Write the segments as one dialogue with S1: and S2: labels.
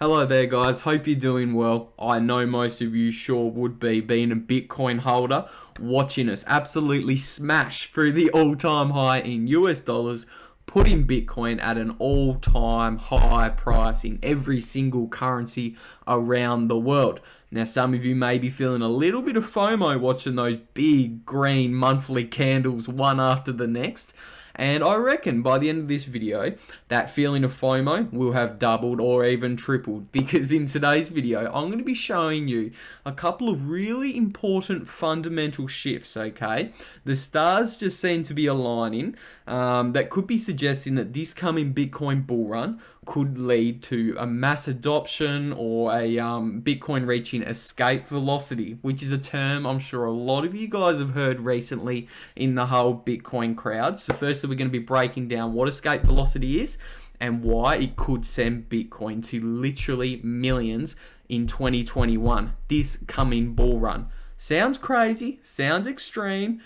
S1: Hello there guys, hope you're doing well. I know most of you sure would be, being a Bitcoin holder, watching us absolutely smash through the all-time high in US dollars, putting Bitcoin at an all-time high price in every single currency around the world. Now some of you may be feeling a little bit of FOMO watching those big green monthly candles one after the next. And I reckon by the end of this video, that feeling of FOMO will have doubled or even tripled, because in today's video, I'm going to be showing you a couple of really important fundamental shifts, okay? The stars just seem to be aligning that could be suggesting that this coming Bitcoin bull run could lead to a mass adoption or a Bitcoin reaching escape velocity, which is a term I'm sure a lot of you guys have heard recently in the whole Bitcoin crowd. So firstly, we're going to be breaking down what escape velocity is and why it could send Bitcoin to literally millions in 2021, this coming bull run. Sounds crazy, sounds extreme.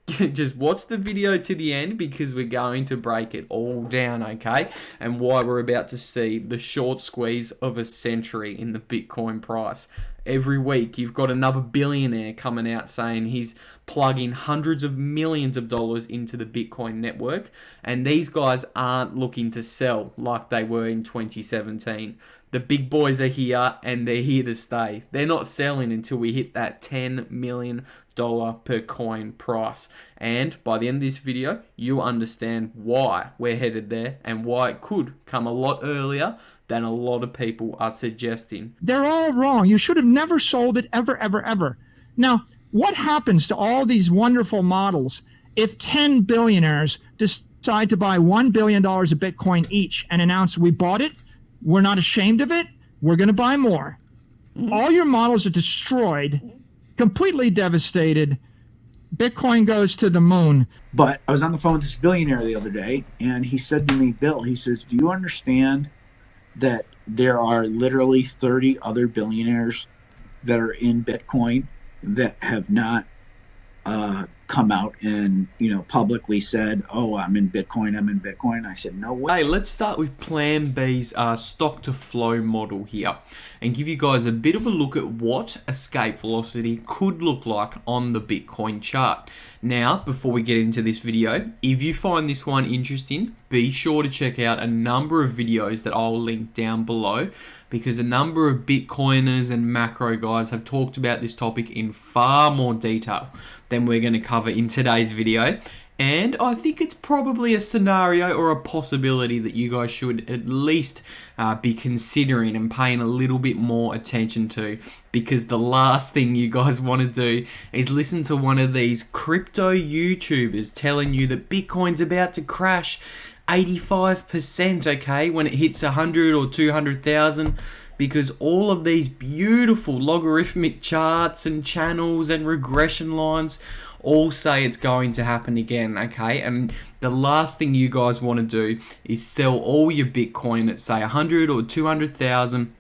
S1: Just watch the video to the end because we're going to break it all down, okay? And why we're about to see the short squeeze of a century in the Bitcoin price. Every week you've got another billionaire coming out saying he's plugging hundreds of millions of dollars into the Bitcoin network, and these guys aren't looking to sell like they were in 2017. The big boys are here and they're here to stay. They're not selling until we hit that $10 million per coin price. And by the end of this video, you'll understand why we're headed there and why it could come a lot earlier than a lot of people are suggesting.
S2: They're all wrong. You should have never sold it ever, ever, ever. Now, what happens to all these wonderful models if 10 billionaires decide to buy $1 billion of Bitcoin each and announce we bought it, we're not ashamed of it, we're going to buy more? All your models are destroyed, completely devastated. Bitcoin goes to the moon.
S3: But I was on the phone with this billionaire the other day, and he said to me, Bill, he says, do you understand that there are literally 30 other billionaires that are in Bitcoin that have not come out and, publicly said, oh, I'm in Bitcoin. I said, no way.
S1: Hey, let's start with Plan B's stock to flow model here and give you guys a bit of a look at what escape velocity could look like on the Bitcoin chart. Now, before we get into this video, if you find this one interesting, be sure to check out a number of videos that I'll link down below, because a number of Bitcoiners and macro guys have talked about this topic in far more detail than we're going to cover in today's video. And I think it's probably a scenario or a possibility that you guys should at least be considering and paying a little bit more attention to, because the last thing you guys want to do is listen to one of these crypto YouTubers telling you that Bitcoin's about to crash 85%, okay, when it hits 100 or 200,000, because all of these beautiful logarithmic charts and channels and regression lines all say it's going to happen again, okay? And the last thing you guys want to do is sell all your Bitcoin at, say, 100 or 200,000,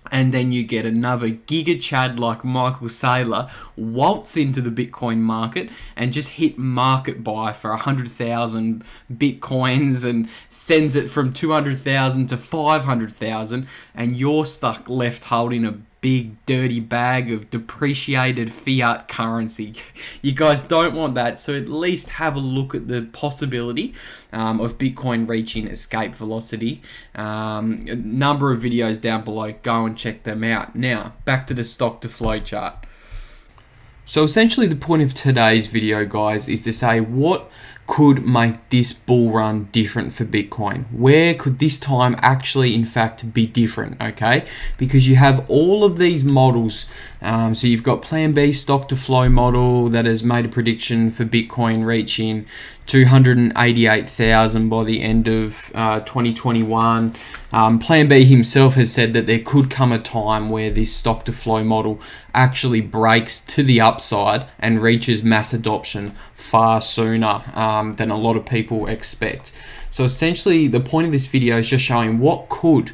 S1: and then you get another giga chad like Michael Saylor waltz into the Bitcoin market and just hit market buy for 100,000 Bitcoins and sends it from 200,000 to 500,000, and you're stuck left holding a big dirty bag of depreciated fiat currency. You guys don't want that, so at least have a look at the possibility of Bitcoin reaching escape velocity. A number of videos down below, go and check them out. Now, back to the stock to flow chart. So essentially the point of today's video, guys, is to say what could make this bull run different for Bitcoin. Where could this time actually in fact be different, okay? Because you have all of these models. So you've got Plan B stock to flow model that has made a prediction for Bitcoin reaching 288,000 by the end of 2021. Plan B himself has said that there could come a time where this stock to flow model actually breaks to the upside and reaches mass adoption far sooner than a lot of people expect. So essentially the point of this video is just showing what could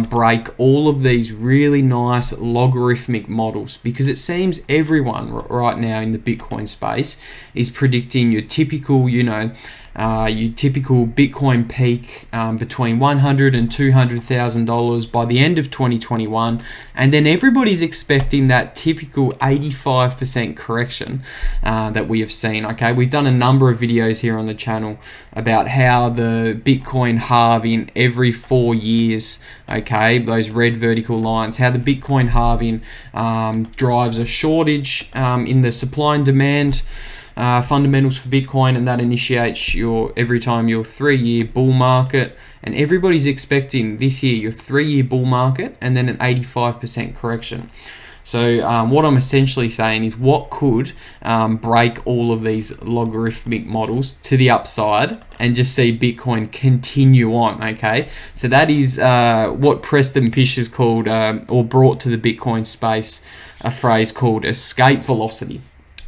S1: break all of these really nice logarithmic models, because it seems everyone right now in the Bitcoin space is predicting your typical, your typical Bitcoin peak between $100,000 and $200,000 by the end of 2021, and then everybody's expecting that typical 85% correction that we have seen. Okay, we've done a number of videos here on the channel about how the Bitcoin halving every 4 years, okay, those red vertical lines, how the Bitcoin halving drives a shortage in the supply and demand fundamentals for Bitcoin, and that initiates every time your 3-year bull market, and everybody's expecting this year your 3-year bull market and then an 85% correction. So what I'm essentially saying is, what could break all of these logarithmic models to the upside and just see Bitcoin continue on, okay? So that is what Preston Pysh has called, or brought to the Bitcoin space, a phrase called escape velocity.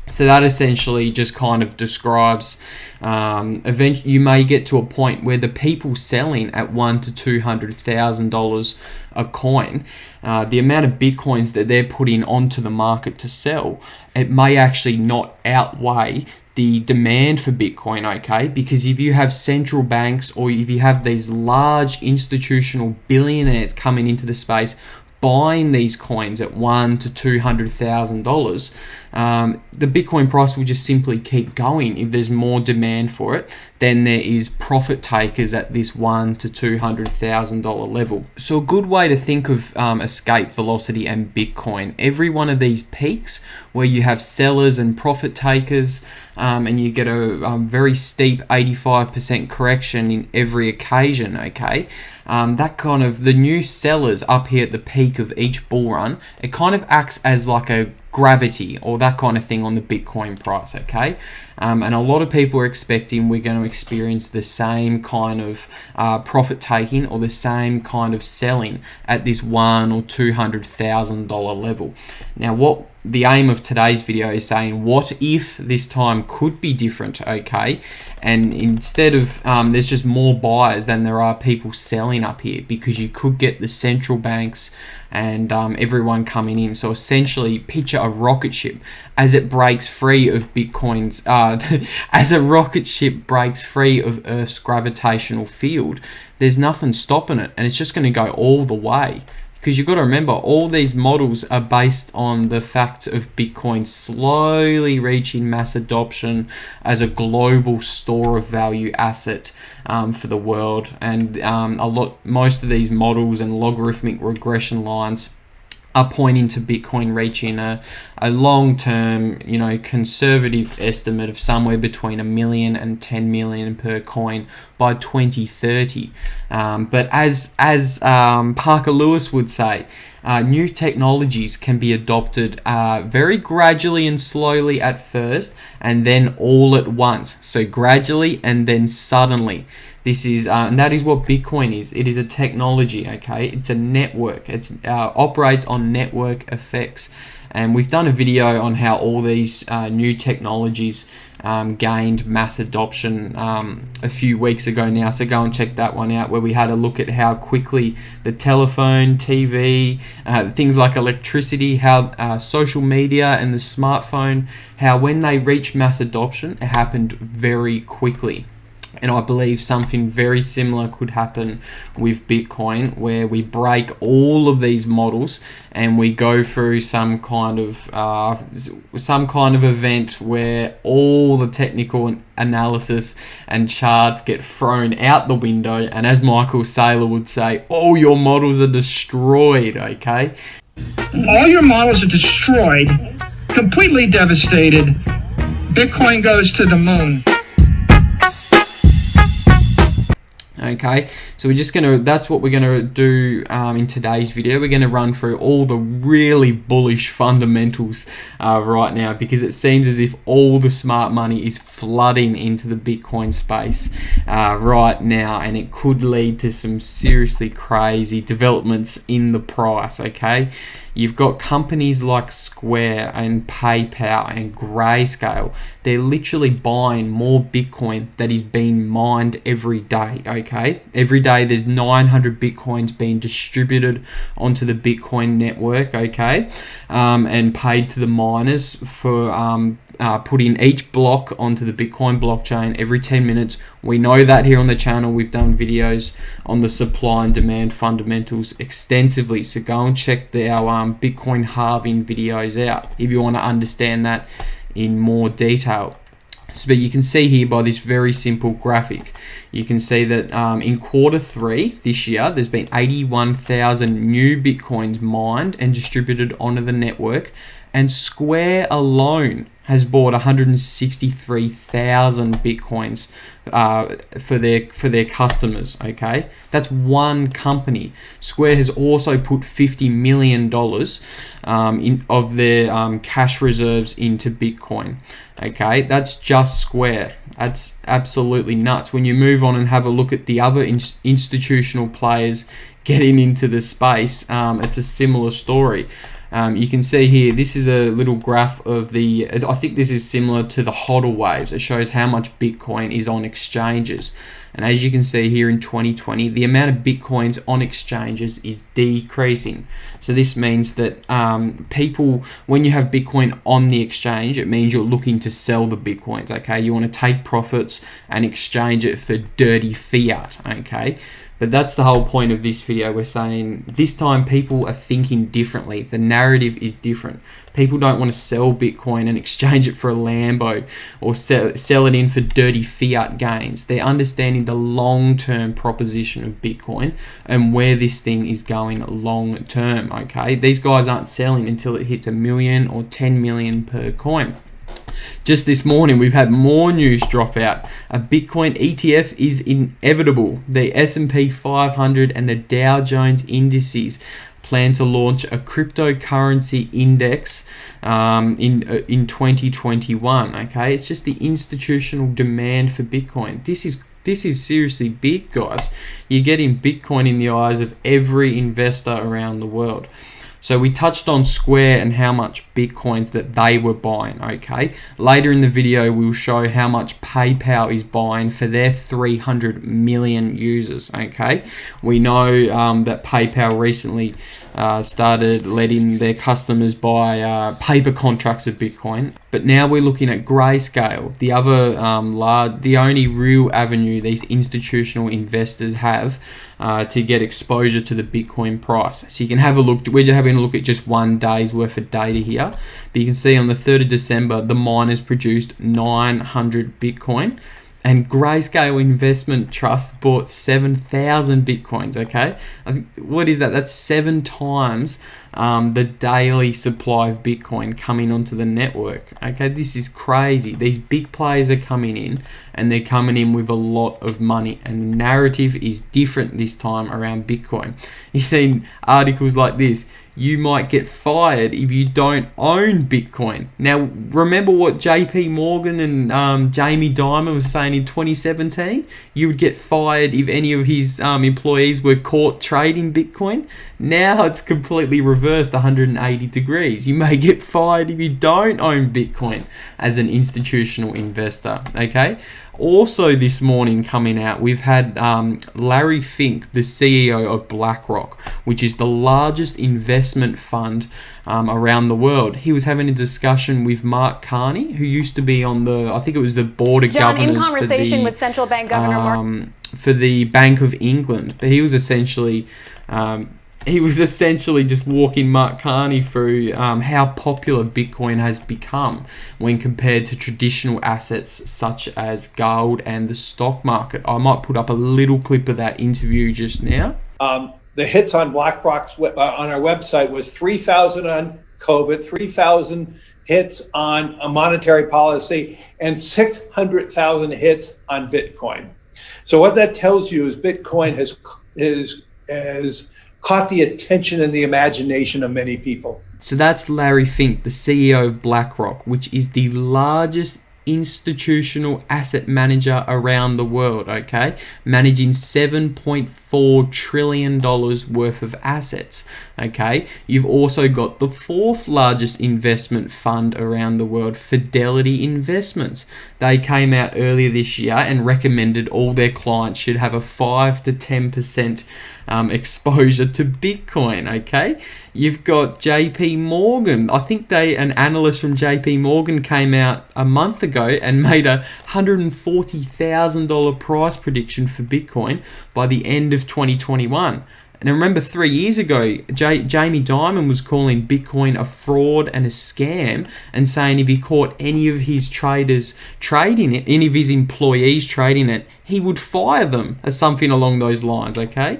S1: So that essentially just kind of describes you may get to a point where the people selling at $100,000 to $200,000 a coin, the amount of Bitcoins that they're putting onto the market to sell, it may actually not outweigh the demand for Bitcoin, okay? Because if you have central banks, or if you have these large institutional billionaires coming into the space buying these coins at $100,000 to $200,000, the Bitcoin price will just simply keep going. If there's more demand for it, then there is profit takers at this $100,000 to $200,000 level. So a good way to think of escape velocity and Bitcoin, every one of these peaks where you have sellers and profit takers, and you get a very steep 85% correction in every occasion, okay? That kind of, the new sellers up here at the peak of each bull run, it kind of acts as like a gravity or that kind of thing on the Bitcoin price, okay? And a lot of people are expecting we're going to experience the same kind of profit taking or the same kind of selling at this $100,000 or $200,000 level. Now, what the aim of today's video is saying, what if this time could be different, okay? And instead of, there's just more buyers than there are people selling up here, because you could get the central banks and everyone coming in. So essentially, picture a rocket ship as it breaks free of Bitcoin's, as a rocket ship breaks free of Earth's gravitational field, there's nothing stopping it, and it's just going to go all the way. Because you've got to remember, all these models are based on the fact of Bitcoin slowly reaching mass adoption as a global store of value asset for the world. And most of these models and logarithmic regression lines are pointing to Bitcoin reaching a long-term, conservative estimate of somewhere between 1 million and 10 million per coin by 2030. But as Parker Lewis would say, new technologies can be adopted very gradually and slowly at first, and then all at once. So gradually and then suddenly. This is, and that is what Bitcoin is. It is a technology, okay? It's a network. It operates on network effects. And we've done a video on how all these new technologies gained mass adoption a few weeks ago now. So go and check that one out, where we had a look at how quickly the telephone, TV, things like electricity, how social media and the smartphone, how when they reached mass adoption, it happened very quickly. And I believe something very similar could happen with Bitcoin, where we break all of these models and we go through some kind of event where all the technical analysis and charts get thrown out the window, and as Michael Saylor would say, all your models are destroyed, okay?
S2: All your models are destroyed, completely devastated. Bitcoin goes to the moon.
S1: Okay, so that's what we're gonna do in today's video. We're gonna run through all the really bullish fundamentals right now, because it seems as if all the smart money is flooding into the Bitcoin space right now, and it could lead to some seriously crazy developments in the price, okay? You've got companies like Square and PayPal and Grayscale. They're literally buying more Bitcoin that is being mined every day, okay? Every day there's 900 Bitcoins being distributed onto the Bitcoin network, okay? And paid to the miners for put in each block onto the Bitcoin blockchain every 10 minutes. We know that here on the channel. We've done videos on the supply and demand fundamentals extensively. So go and check our Bitcoin halving videos out if you want to understand that in more detail. So, but you can see here by this very simple graphic, you can see that in Q3 this year, there's been 81,000 new Bitcoins mined and distributed onto the network, and Square alone has bought 163,000 Bitcoins for their customers. Okay, that's one company. Square has also put $50 million of their cash reserves into Bitcoin. Okay, that's just Square. That's absolutely nuts. When you move on and have a look at the other institutional players getting into the space, it's a similar story. You can see here, this is a little graph of I think this is similar to the HODL waves. It shows how much Bitcoin is on exchanges. And as you can see here in 2020, the amount of Bitcoins on exchanges is decreasing. So this means that people, when you have Bitcoin on the exchange, it means you're looking to sell the Bitcoins, okay? You want to take profits and exchange it for dirty fiat, okay? But that's the whole point of this video. We're saying this time people are thinking differently. The narrative is different. People don't want to sell Bitcoin and exchange it for a Lambo or sell it in for dirty fiat gains. They're understanding the long-term proposition of Bitcoin and where this thing is going long-term, okay? These guys aren't selling until it hits 1 million or 10 million per coin. Just this morning, we've had more news drop out. A Bitcoin ETF is inevitable. The S&P 500 and the Dow Jones indices plan to launch a cryptocurrency index in 2021. Okay, it's just the institutional demand for Bitcoin. This is seriously big, guys. You're getting Bitcoin in the eyes of every investor around the world. So we touched on Square and how much Bitcoins that they were buying, okay? Later in the video, we'll show how much PayPal is buying for their 300 million users, okay? We know that PayPal recently started letting their customers buy paper contracts of Bitcoin. But now we're looking at Grayscale, the other the only real avenue these institutional investors have to get exposure to the Bitcoin price. So you can have a look. We're just having a look at just 1 day's worth of data here. But you can see on the 3rd of December, the miners produced 900 Bitcoin. And Grayscale Investment Trust bought 7,000 Bitcoins, okay? I think, what is that? That's 7 times the daily supply of Bitcoin coming onto the network, okay? This is crazy. These big players are coming in, and they're coming in with a lot of money. And the narrative is different this time around Bitcoin. You've seen articles like this. You might get fired if you don't own Bitcoin. Now, remember what JP Morgan and Jamie Dimon was saying in 2017? You would get fired if any of his employees were caught trading Bitcoin. Now it's completely reversed 180 degrees. You may get fired if you don't own Bitcoin as an institutional investor, okay? Also this morning coming out, we've had Larry Fink, the CEO of BlackRock, which is the largest investment fund around the world. He was having a discussion with Mark Carney, who used to be on the, I think it was the board of governors
S4: in conversation with central bank governor Mark
S1: for the Bank of England. But he was essentially just walking Mark Carney through how popular Bitcoin has become when compared to traditional assets such as gold and the stock market. I might put up a little clip of that interview just now.
S5: The hits on BlackRock's on our website was 3,000 on COVID, 3,000 hits on a monetary policy, and 600,000 hits on Bitcoin. So what that tells you is Bitcoin has caught the attention and the imagination of many people.
S1: So that's Larry Fink, the CEO of BlackRock, which is the largest institutional asset manager around the world, okay? Managing $7.4 trillion worth of assets, okay? You've also got the 4th largest investment fund around the world, Fidelity Investments. They came out earlier this year and recommended all their clients should have a 5 to 10% exposure to Bitcoin, okay? You've got JP Morgan. I think an analyst from JP Morgan came out a month ago and made a $140,000 price prediction for Bitcoin by the end of 2021. And I remember 3 years ago, Jamie Dimon was calling Bitcoin a fraud and a scam, and saying if he caught any of his traders trading it, any of his employees trading it, he would fire them, or something along those lines, okay?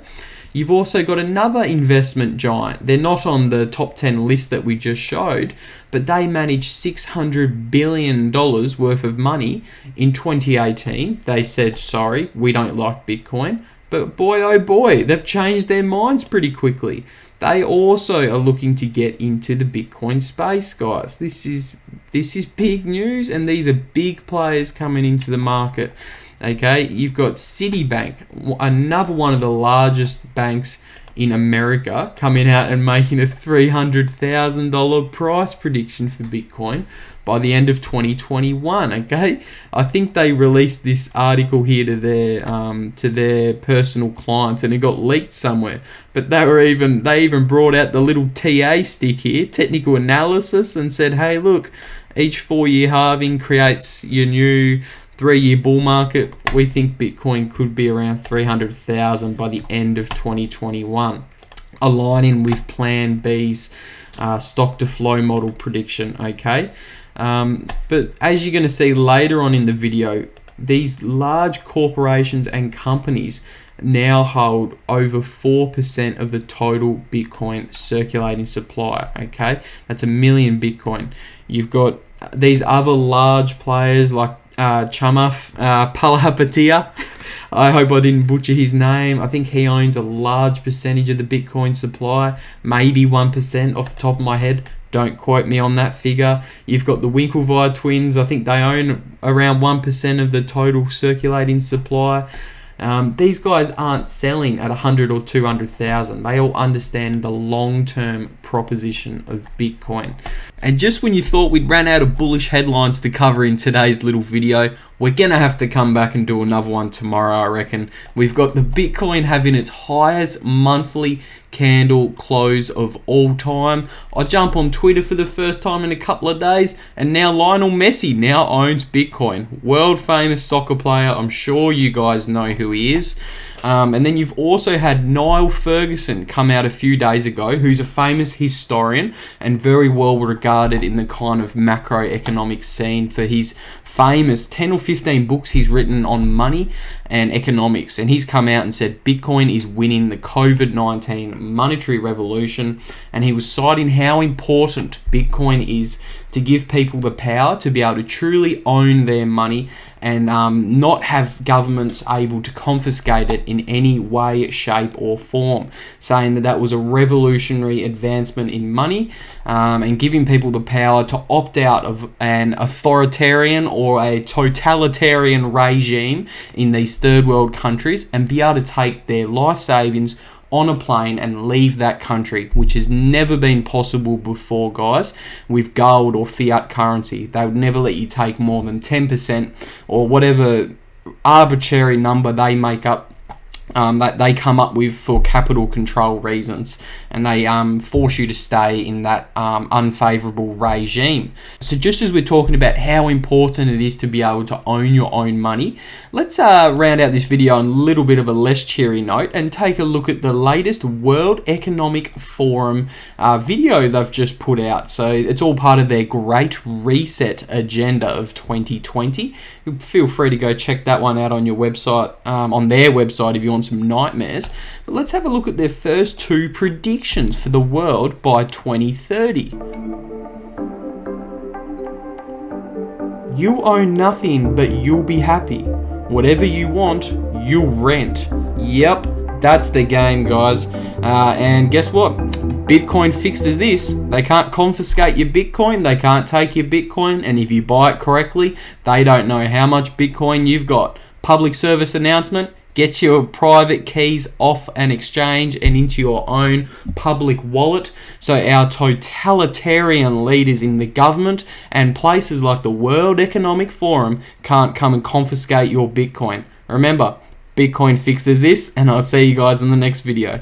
S1: You've also got another investment giant. They're not on the top 10 list that we just showed, but they managed $600 billion worth of money in 2018. They said, sorry, we don't like Bitcoin. But boy, oh boy, they've changed their minds pretty quickly. They also are looking to get into the Bitcoin space, guys. This is big news, and these are big players coming into the market. Okay, you've got Citibank, another one of the largest banks in America, coming out and making a $300,000 price prediction for Bitcoin by the end of 2021. Okay, I think they released this article here to their personal clients, and it got leaked somewhere. But they even brought out the little TA stick here, technical analysis, and said, hey, look, each 4-year halving creates your new 3-year bull market. We think Bitcoin could be around 300,000 by the end of 2021, aligning with Plan B's stock to flow model prediction. Okay, but as you're going to see later on in the video, these large corporations and companies now hold over 4% of the total Bitcoin circulating supply. Okay, that's 1 million Bitcoin. You've got these other large players like Chamath Palihapitiya. I hope I didn't butcher his name. I think he owns a large percentage of the Bitcoin supply, maybe 1% off the top of my head. Don't quote me on that figure. You've got the Winklevi twins. I think they own around 1% of the total circulating supply. These guys aren't selling at 100 or 200,000. They all understand the long-term proposition of Bitcoin. And just when you thought we'd ran out of bullish headlines to cover in today's little video, we're gonna have to come back and do another one tomorrow, I reckon. We've got the Bitcoin having its highest monthly candle close of all time. I jump on Twitter for the first time in a couple of days, and now Lionel Messi now owns Bitcoin. World famous soccer player. I'm sure you guys know who he is. And then you've also had Niall Ferguson come out a few days ago, who's a famous historian and very well regarded in the kind of macroeconomic scene for his famous 10 or 15 books he's written on money and economics. And he's come out and said Bitcoin is winning the COVID-19 monetary revolution. And he was citing how important Bitcoin is to give people the power to be able to truly own their money and not have governments able to confiscate it in any way, shape or form, saying that that was a revolutionary advancement in money and giving people the power to opt out of an authoritarian or a totalitarian regime in these third world countries and be able to take their life savings on a plane and leave that country, which has never been possible before, guys, with gold or fiat currency. They would never let you take more than 10% or whatever arbitrary number they make up, that they come up with for capital control reasons, and they force you to stay in that unfavorable regime. So just as we're talking about how important it is to be able to own your own money, let's round out this video on a little bit of a less cheery note and take a look at the latest World Economic Forum video they've just put out. So it's all part of their Great Reset agenda of 2020. Feel free to go check that one out on your website, on their website, if you want some nightmares. But let's have a look at their first two predictions for the world by 2030. You own nothing, but you'll be happy. Whatever you want, you'll rent. Yep, that's the game, guys. And guess what? Bitcoin fixes this. They can't confiscate your Bitcoin. They can't take your Bitcoin. And if you buy it correctly, they don't know how much Bitcoin you've got. Public service announcement. Get your private keys off an exchange and into your own public wallet, so our totalitarian leaders in the government and places like the World Economic Forum can't come and confiscate your Bitcoin. Remember, Bitcoin fixes this, and I'll see you guys in the next video.